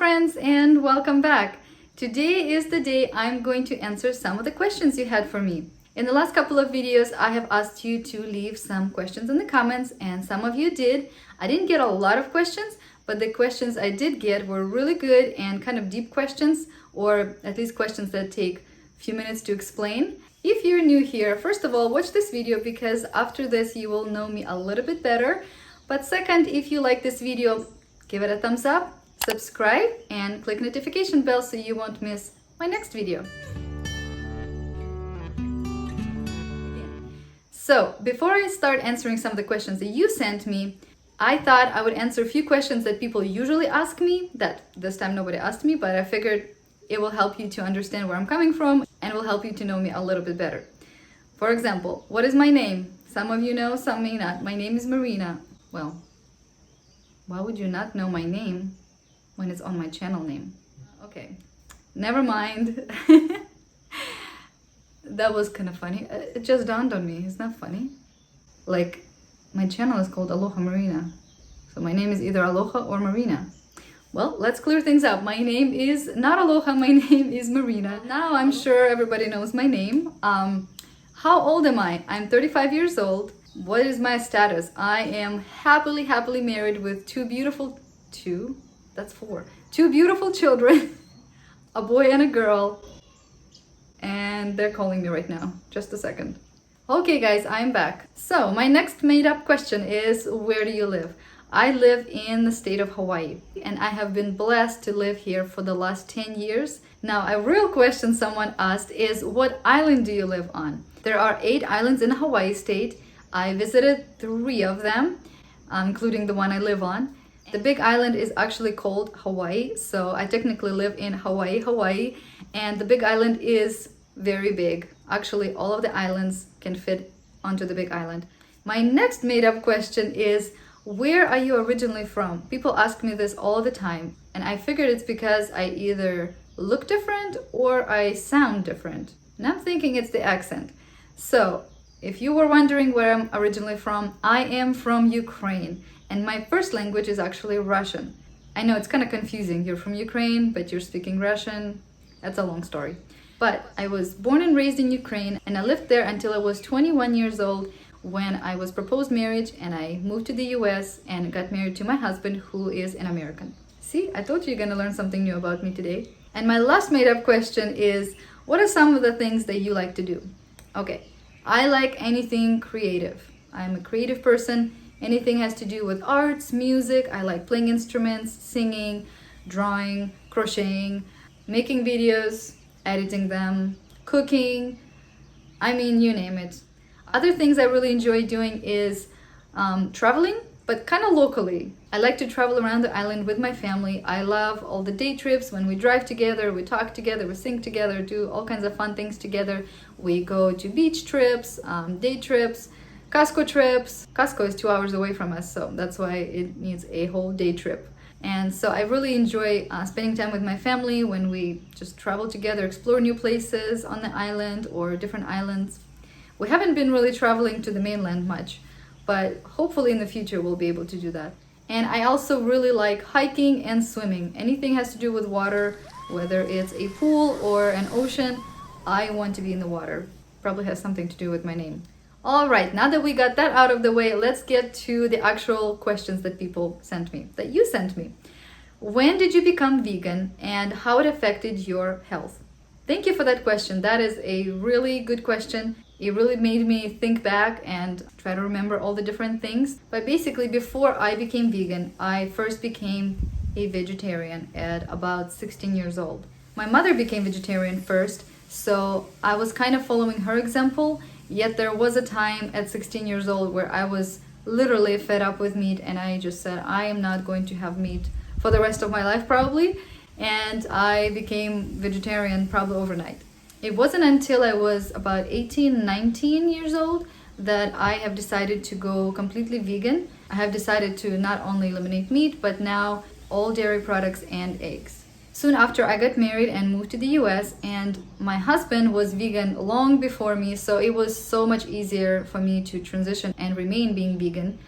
friends, and welcome back. Today is the day I'm going to answer some of the questions you had for me. In the last couple of videos, I have asked you to leave some questions in the comments, and some of you did. I didn't get a lot of questions, but the questions I did get were really good and kind of deep questions, or at least questions that take a few minutes to explain. If you're new here, first of all, watch this video because after this you will know me a little bit better. But second, if you like this video, give it a thumbs up, subscribe, and click notification bell so you won't miss my next video. So, before I start answering some of the questions that you sent me, I thought I would answer a few questions that people usually ask me, that this time nobody asked me, but I figured it will help you to understand where I'm coming from and will help you to know me a little bit better. For example, what is my name? Some of you know, some may not. My name is Marina. Well, why would you not know my name when it's on my channel name? Okay, never mind. That was kind of funny. It just dawned on me. It's not funny. Like, my channel is called Aloha Marina. So my name is either Aloha or Marina. Well, let's clear things up. My name is not Aloha, my name is Marina. Now I'm sure everybody knows my name. How old am I? I'm 35 years old. What is my status? I am happily married with two beautiful children, a boy and a girl, and they're calling me right now. Just a second. Okay guys, I'm back. So my next made up question is, where do you live? I live in the state of Hawaii, and I have been blessed to live here for the last 10 years. Now, a real question someone asked is, what island do you live on? There are 8 islands in Hawaii state. I visited 3 of them, including the one I live on. The big island is actually called Hawaii, so I technically live in Hawaii, and the big island is very big. Actually, all of the islands can fit onto the big island. My next made-up question is, where are you originally from? People ask me this all the time, and I figured it's because I either look different or I sound different. And I'm thinking it's the accent. So, if you were wondering where I'm originally from, I am from Ukraine, and my first language is actually Russian. I know it's kind of confusing. You're from Ukraine, but you're speaking Russian. That's a long story. But I was born and raised in Ukraine, and I lived there until I was 21 years old when I was proposed marriage, and I moved to the US and got married to my husband, who is an American. See, I told you you're gonna learn something new about me today. And my last made-up question is, what are some of the things that you like to do? Okay. I like anything creative. I'm a creative person. Anything has to do with arts, music. I like playing instruments, singing, drawing, crocheting, making videos, editing them, cooking. I mean, you name it. Other things I really enjoy doing is traveling, but kind of locally. I like to travel around the island with my family. I love all the day trips when we drive together, we talk together, we sing together, do all kinds of fun things together. We go to beach trips, day trips, Costco trips. Costco is 2 hours away from us, so that's why it needs a whole day trip. And so I really enjoy spending time with my family when we just travel together, explore new places on the island or different islands. We haven't been really traveling to the mainland much, but hopefully in the future we'll be able to do that. And I also really like hiking and swimming. Anything has to do with water, whether it's a pool or an ocean, I want to be in the water. Probably has something to do with my name. All right, now that we got that out of the way, let's get to the actual questions that people sent me, that you sent me. When did you become vegan and how it affected your health? Thank you for that question. That is a really good question. It really made me think back and try to remember all the different things. But basically, before I became vegan, I first became a vegetarian at about 16 years old. My mother became vegetarian first, so I was kind of following her example. Yet there was a time at 16 years old where I was literally fed up with meat, and I just said, I am not going to have meat for the rest of my life probably. And I became vegetarian probably overnight. It wasn't until I was about 18, 19 years old that I have decided to go completely vegan. I have decided to not only eliminate meat, but now all dairy products and eggs. Soon after, I got married and moved to the US, and my husband was vegan long before me, so it was so much easier for me to transition and remain being vegan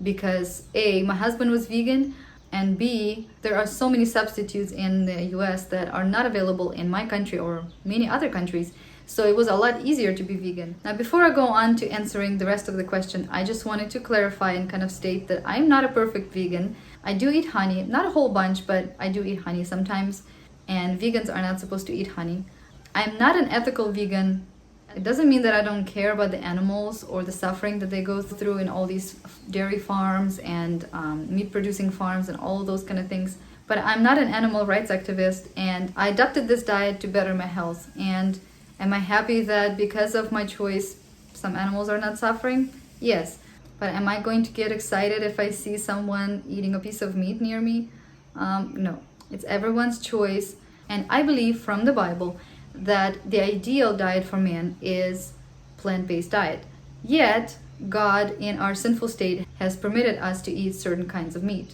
because A, my husband was vegan, and B, there are so many substitutes in the US that are not available in my country or many other countries. So it was a lot easier to be vegan. Now, before I go on to answering the rest of the question, I just wanted to clarify and kind of state that I'm not a perfect vegan. I do eat honey, not a whole bunch, but I do eat honey sometimes. And vegans are not supposed to eat honey. I'm not an ethical vegan. It doesn't mean that I don't care about the animals or the suffering that they go through in all these dairy farms and meat producing farms and all those kind of things. But I'm not an animal rights activist, and I adopted this diet to better my health. And am I happy that because of my choice, some animals are not suffering? Yes. But am I going to get excited if I see someone eating a piece of meat near me? No. It's everyone's choice. And I believe from the Bible that the ideal diet for man is plant-based diet. Yet, God, in our sinful state, has permitted us to eat certain kinds of meat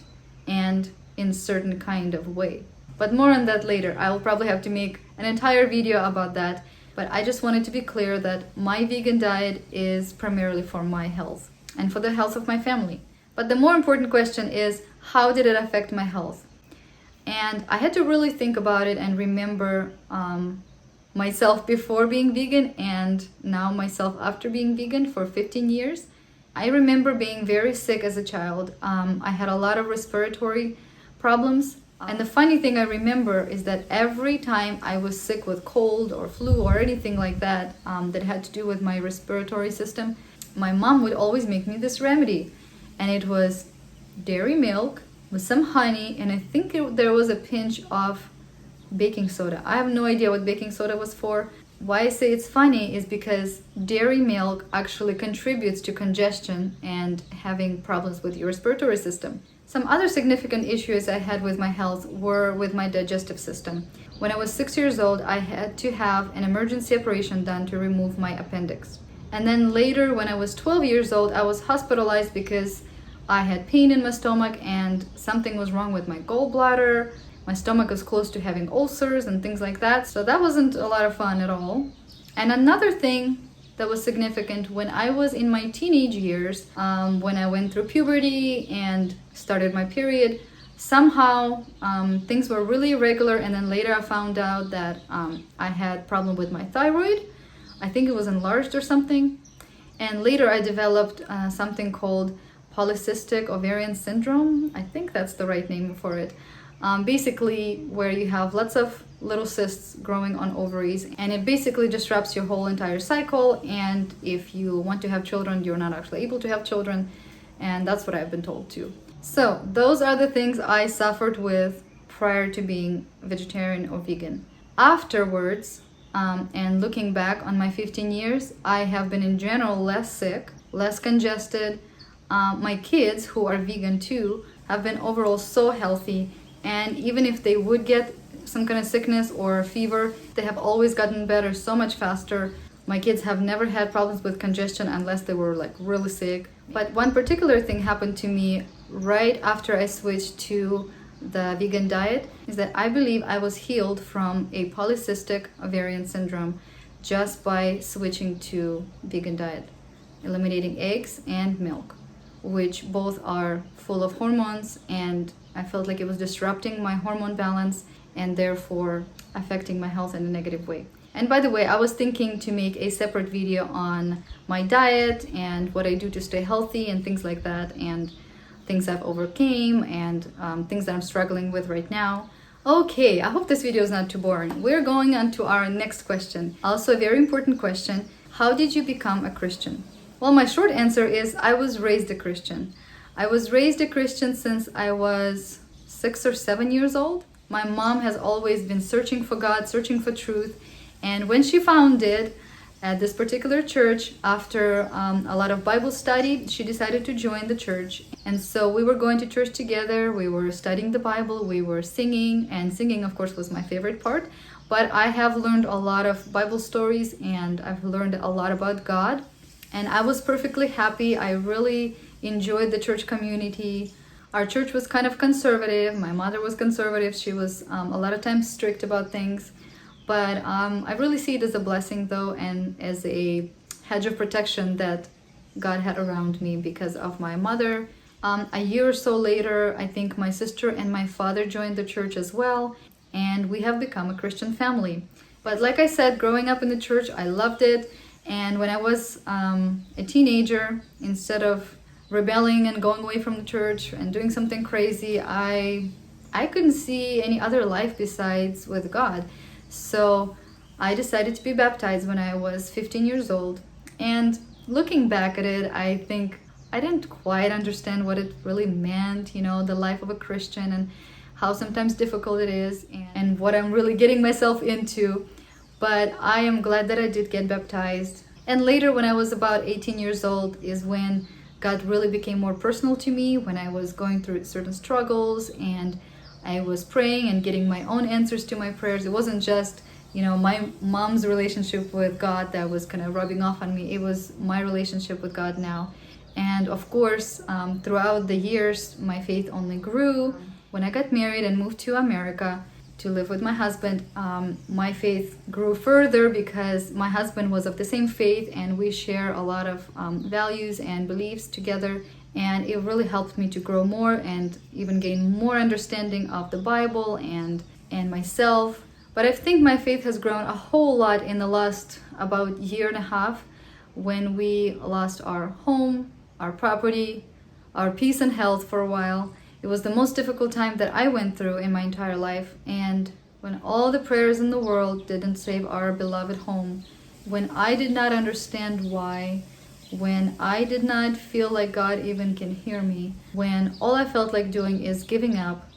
and in certain kind of way. But more on that later. I will probably have to make an entire video about that. But I just wanted to be clear that my vegan diet is primarily for my health and for the health of my family. But the more important question is, how did it affect my health? And I had to really think about it and remember myself before being vegan and now myself after being vegan for 15 years. I remember being very sick as a child. I had a lot of respiratory problems. And the funny thing I remember is that every time I was sick with cold or flu or anything like that that had to do with my respiratory system, my mom would always make me this remedy. And it was dairy milk with some honey, and I think there was a pinch of baking soda. I have no idea what baking soda was for. Why I say it's funny is because dairy milk actually contributes to congestion and having problems with your respiratory system. Some other significant issues I had with my health were with my digestive system. When I was 6 years old, I had to have an emergency operation done to remove my appendix. And then later, when I was 12 years old, I was hospitalized because I had pain in my stomach and something was wrong with my gallbladder. My stomach was close to having ulcers and things like that. So that wasn't a lot of fun at all. And another thing that was significant when I was in my teenage years, when I went through puberty and started my period, somehow things were really irregular, and then later I found out that I had problem with my thyroid. I think it was enlarged or something. And later I developed something called polycystic ovarian syndrome. I think that's the right name for it. Basically where you have lots of little cysts growing on ovaries, and it basically disrupts your whole entire cycle, and if you want to have children, you're not actually able to have children, and that's what I've been told too. So those are the things I suffered with prior to being vegetarian or vegan. Afterwards, and looking back on my 15 years, I have been in general less sick, less congested. My kids, who are vegan too, have been overall so healthy, and even if they would get some kind of sickness or fever, they have always gotten better so much faster. My kids have never had problems with congestion unless they were like really sick. But one particular thing happened to me right after I switched to the vegan diet is that I believe I was healed from a polycystic ovarian syndrome just by switching to vegan diet, eliminating eggs and milk, which both are full of hormones, and I felt like it was disrupting my hormone balance and therefore affecting my health in a negative way. And by the way, I was thinking to make a separate video on my diet and what I do to stay healthy and things like that, and things I've overcame and things that I'm struggling with right now. Okay, I hope this video is not too boring. We're going on to our next question. Also a very important question. How did you become a Christian? Well, my short answer is I was raised a Christian. I was raised a Christian since I was 6 or 7 years old. My mom has always been searching for God, searching for truth. And when she found it at this particular church, after a lot of Bible study, she decided to join the church. And so we were going to church together, we were studying the Bible, we were singing, and singing, of course, was my favorite part. But I have learned a lot of Bible stories, and I've learned a lot about God. And I was perfectly happy. I really enjoyed the church community. Our church was kind of conservative. My mother was conservative. She was a lot of times strict about things. But I really see it as a blessing, though, and as a hedge of protection that God had around me because of my mother A year or so later, I think my sister and my father joined the church as well, and we have become a Christian family. But like I said, growing up in the church, I loved it. And when I was a teenager, instead of rebelling and going away from the church and doing something crazy, I couldn't see any other life besides with God. So I decided to be baptized when I was 15 years old. And looking back at it, I think I didn't quite understand what it really meant, the life of a Christian, and how sometimes difficult it is, and what I'm really getting myself into. But I am glad that I did get baptized. And later, when I was about 18 years old, is when God really became more personal to me, when I was going through certain struggles and I was praying and getting my own answers to my prayers. It wasn't just, my mom's relationship with God that was kind of rubbing off on me. It was my relationship with God now. And of course, throughout the years, my faith only grew. When I got married and moved to America to live with my husband, my faith grew further because my husband was of the same faith and we share a lot of values and beliefs together. And it really helped me to grow more and even gain more understanding of the Bible and myself. But I think my faith has grown a whole lot in the last about year and a half, when we lost our home, our property, our peace and health for a while. It was the most difficult time that I went through in my entire life. And when all the prayers in the world didn't save our beloved home, when I did not understand why, when I did not feel like God even can hear me, when all I felt like doing is giving up,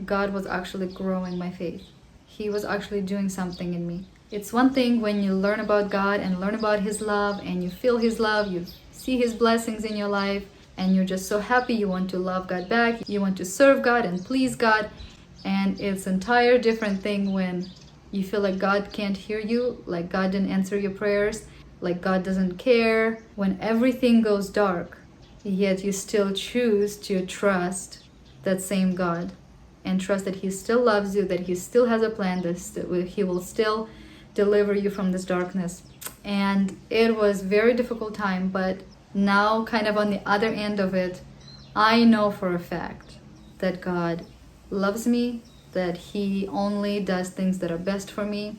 God was actually growing my faith. He was actually doing something in me. It's one thing when you learn about God and learn about His love and you feel His love, you see His blessings in your life, and you're just so happy, you want to love God back, you want to serve God and please God. And it's an entire different thing when you feel like God can't hear you, like God didn't answer your prayers, like God doesn't care, when everything goes dark, yet you still choose to trust that same God and trust that He still loves you, that He still has a plan, that He will still deliver you from this darkness. And it was a very difficult time, but now kind of on the other end of it, I know for a fact that God loves me, that He only does things that are best for me.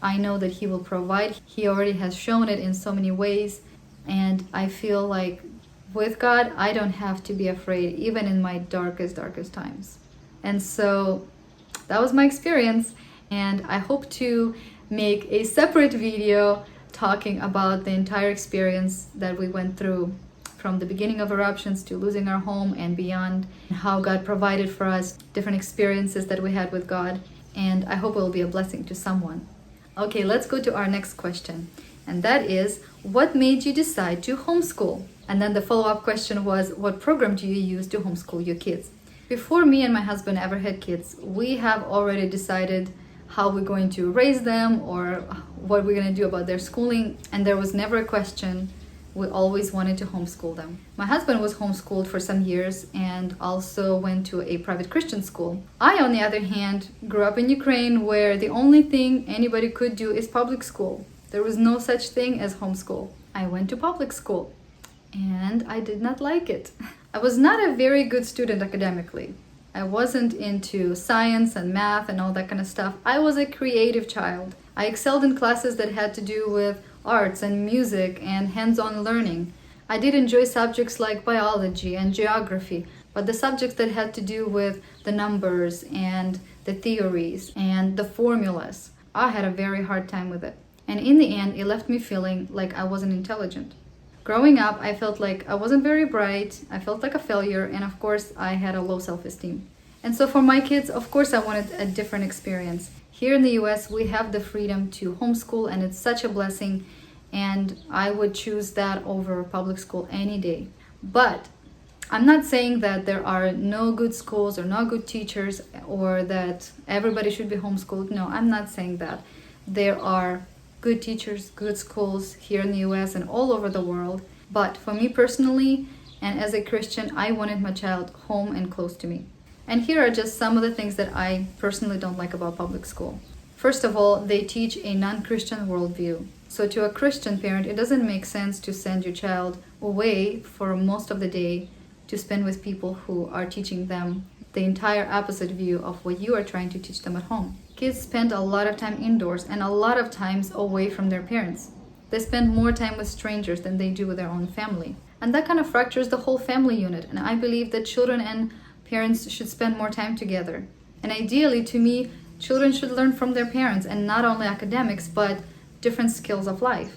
I know that He will provide. He already has shown it in so many ways. And I feel like with God, I don't have to be afraid, even in my darkest times. And so that was my experience. And I hope to make a separate video talking about the entire experience that we went through, from the beginning of eruptions to losing our home and beyond, how God provided for us, different experiences that we had with God. And I hope it will be a blessing to someone. Okay, let's go to our next question. And that is, what made you decide to homeschool? And then the follow-up question was, what program do you use to homeschool your kids? Before me and my husband ever had kids, we have already decided how we're going to raise them or what we're going to do about their schooling. And there was never a question. We always wanted to homeschool them. My husband was homeschooled for some years and also went to a private Christian school. I, on the other hand, grew up in Ukraine, where the only thing anybody could do is public school. There was no such thing as homeschool. I went to public school and I did not like it. I was not a very good student academically. I wasn't into science and math and all that kind of stuff. I was a creative child. I excelled in classes that had to do with arts and music and hands-on learning. I did enjoy subjects like biology and geography, but the subjects that had to do with the numbers and the theories and the formulas, I had a very hard time with it. And in the end, it left me feeling like I wasn't intelligent. Growing up, I felt like I wasn't very bright, I felt like a failure, and of course, I had a low self-esteem. And so for my kids, of course, I wanted a different experience. Here in the US, we have the freedom to homeschool, and it's such a blessing, and I would choose that over public school any day. But I'm not saying that there are no good schools or no good teachers or that everybody should be homeschooled. No, I'm not saying that. There are good teachers, good schools here in the US and all over the world. But for me personally, and as a Christian, I wanted my child home and close to me. And here are just some of the things that I personally don't like about public school. First of all, they teach a non-Christian worldview. So to a Christian parent, it doesn't make sense to send your child away for most of the day to spend with people who are teaching them the entire opposite view of what you are trying to teach them at home. Kids spend a lot of time indoors and a lot of times away from their parents. They spend more time with strangers than they do with their own family. And that kind of fractures the whole family unit. And I believe that children and parents should spend more time together. And ideally, to me, children should learn from their parents, and not only academics, but different skills of life.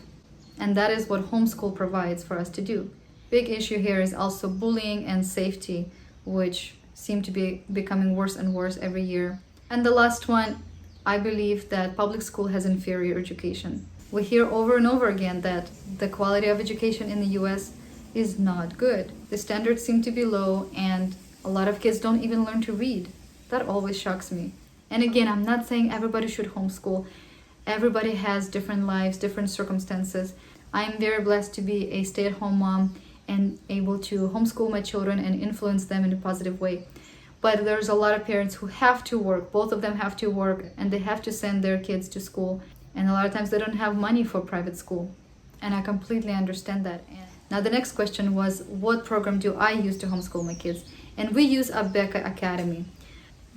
And that is what homeschool provides for us to do. Big issue here is also bullying and safety, which seem to be becoming worse and worse every year. And the last one, I believe that public school has inferior education. We hear over and over again that the quality of education in the US is not good. The standards seem to be low, and a lot of kids don't even learn to read. That always shocks me. And again, I'm not saying everybody should homeschool. Everybody has different lives, different circumstances. I'm very blessed to be a stay-at-home mom and able to homeschool my children and influence them in a positive way. But there's a lot of parents who have to work. Both of them have to work, and they have to send their kids to school. And a lot of times they don't have money for private school. And I completely understand that. Now the next question was, what program do I use to homeschool my kids? And we use Abeka Academy.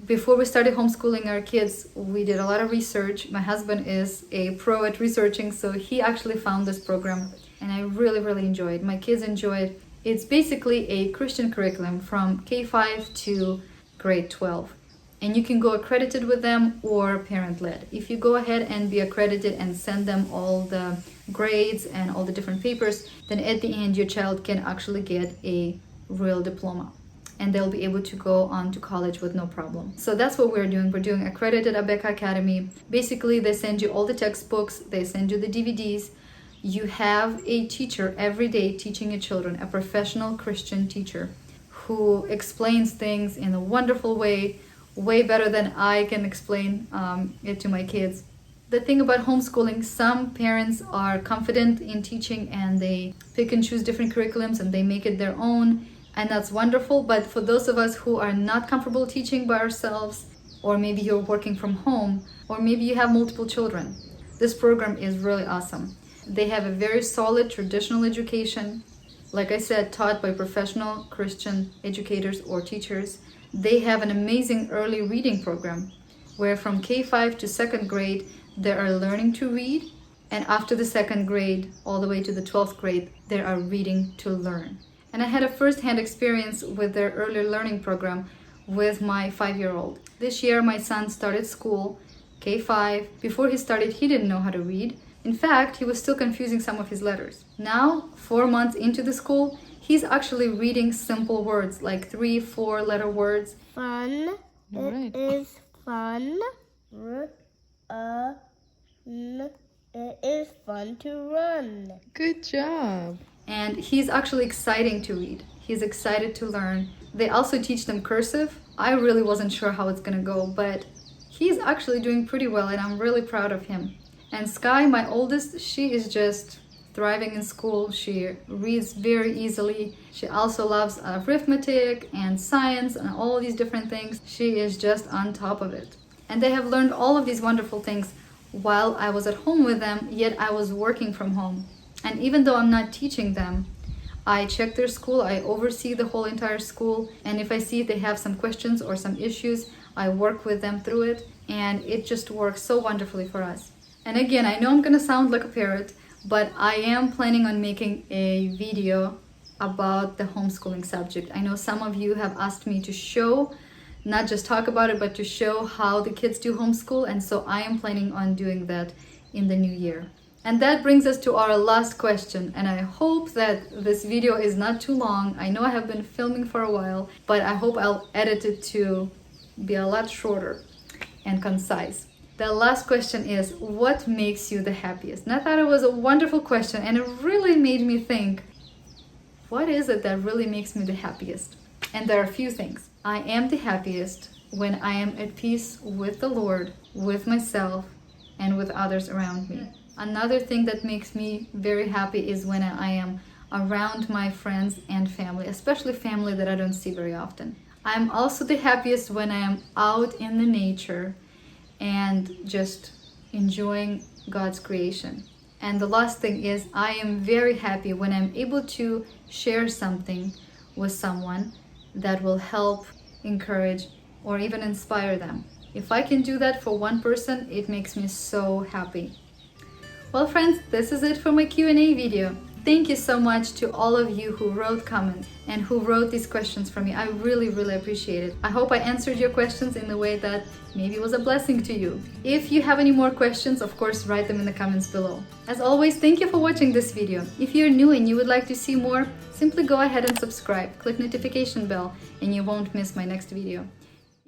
Before we started homeschooling our kids, we did a lot of research. My husband is a pro at researching, so he actually found this program. And I really, really enjoy it. My kids enjoy it. It's basically a Christian curriculum from K-5 to grade 12. And you can go accredited with them or parent-led. If you go ahead and be accredited and send them all the grades and all the different papers, then at the end your child can actually get a real diploma. And they'll be able to go on to college with no problem. So that's what we're doing. We're doing accredited Abeka Academy. Basically, they send you all the textbooks, they send you the DVDs. You have a teacher every day teaching your children, a professional Christian teacher who explains things in a wonderful way better than I can explain it to my kids. The thing about homeschooling, some parents are confident in teaching and they pick and choose different curriculums and they make it their own. And that's wonderful, but for those of us who are not comfortable teaching by ourselves, or maybe you're working from home, or maybe you have multiple children, this program is really awesome. They have a very solid traditional education, like I said, taught by professional Christian educators or teachers. They have an amazing early reading program, where from K-5 to second grade, they are learning to read, and after the second grade, all the way to the 12th grade, they are reading to learn. And I had a first-hand experience with their early learning program with my 5-year-old. This year, my son started school, K-5. Before he started, he didn't know how to read. In fact, he was still confusing some of his letters. Now, 4 months into the school, he's actually reading simple words, like 3-4 letter words. Fun. Right. It is fun. It is fun to run. Good job. And he's actually exciting to read. He's excited to learn. They also teach them cursive. I really wasn't sure how it's gonna go, but he's actually doing pretty well and I'm really proud of him. And Sky, my oldest, she is just thriving in school. She reads very easily. She also loves arithmetic and science and all these different things. She is just on top of it. And they have learned all of these wonderful things while I was at home with them, yet I was working from home. And even though I'm not teaching them, I check their school, I oversee the whole entire school, and if I see they have some questions or some issues, I work with them through it, and it just works so wonderfully for us. And again, I know I'm gonna sound like a parrot, but I am planning on making a video about the homeschooling subject. I know some of you have asked me to show, not just talk about it, but to show how the kids do homeschool, and so I am planning on doing that in the new year. And that brings us to our last question, and I hope that this video is not too long. I know I have been filming for a while, but I hope I'll edit it to be a lot shorter and concise. The last question is, what makes you the happiest? And I thought it was a wonderful question, and it really made me think, what is it that really makes me the happiest? And there are a few things. I am the happiest when I am at peace with the Lord, with myself, and with others around me. Another thing that makes me very happy is when I am around my friends and family, especially family that I don't see very often. I'm also the happiest when I am out in the nature and just enjoying God's creation. And the last thing is, I am very happy when I'm able to share something with someone that will help, encourage, or even inspire them. If I can do that for one person, it makes me so happy. Well friends, this is it for my Q&A video. Thank you so much to all of you who wrote comments and who wrote these questions for me. I really appreciate it. I hope I answered your questions in a way that maybe was a blessing to you. If you have any more questions, of course, write them in the comments below. As always, thank you for watching this video. If you're new and you would like to see more, simply go ahead and subscribe, click notification bell, and you won't miss my next video.